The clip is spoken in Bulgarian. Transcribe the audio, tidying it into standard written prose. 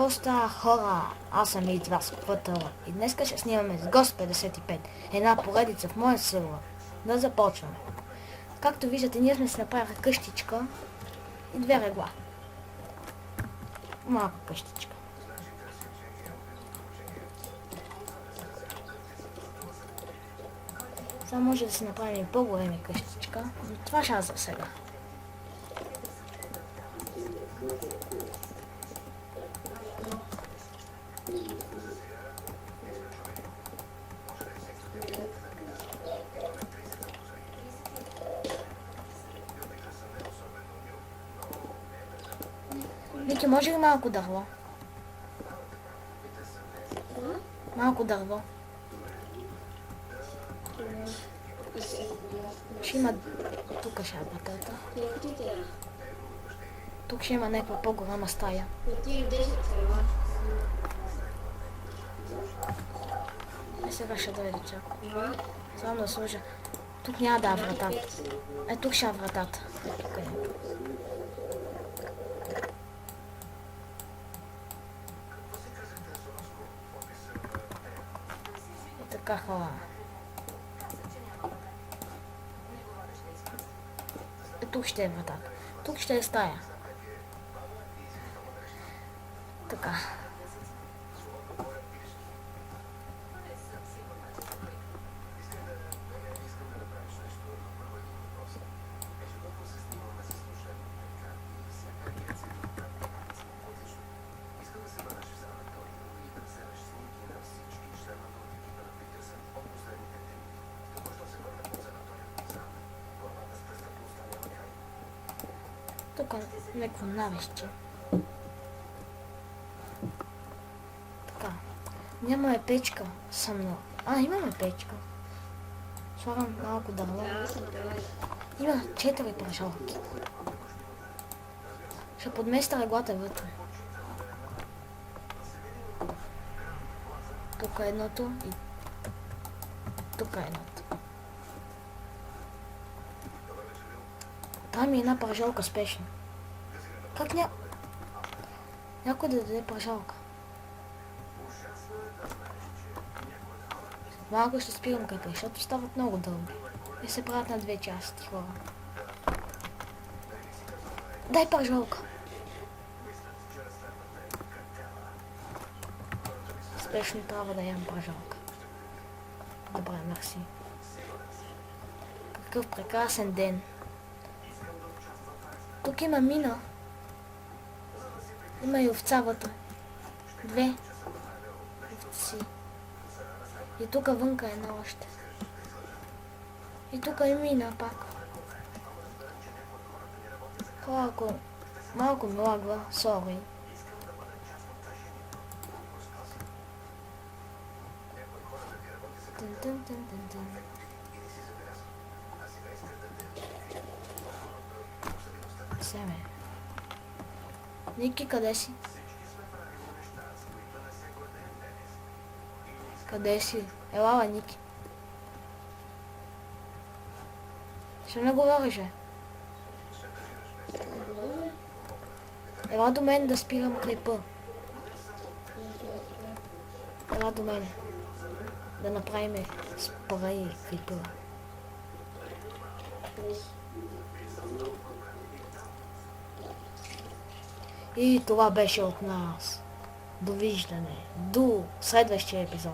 Какво става, хора? Аз съм и вас, Пътъла. И днес ще снимаме с Гост 55. Една поредица в моя сервер. Да започваме. Както виждате, ние сме си направили къщичка и две регла. Малка къщичка. Сега може да си направим и по-големи къщичка, но това ще за сега. Вики, може ли малко дърво? Малко дърво. Ще има... Тук ще е батата. Тук ще има някаква по-голяма стая. И сега ще дойде чак. Само да сложа. Тук няма да е вратата. Тук ще е вратата. Тук е. И така, хора. Тук ще е вратата. Тук ще е стая. Така. Тук някакво навище. Така. Нямаме печка. Съмно. Имаме печка. Слагам малко дърво. Има 4 прашалки. Ще подместя реглата вътре. Тук е едното и тук е едното. Там е една прашалка спешно. Как някой да даде прашалка? Малко ще спирам кръка, защото стават много дълги. И се правят на две части, хора. Дай прашалка! Спешно трябва да ям прашалка. Добре, мерси. Какъв прекрасен ден. Тук има мина. Има и овца вътре. 2 овци. И тук вънка една още. И тук е мина пак. Малко ми лагва, сори. Семе. Ники, къде си? Къде си? Елала, Ники. Ще не говориш, Ела до мен да спирам клипа. Ела до мен. Да направим спрей клипа. И това беше от нас. Довиждане. До следващия епизод.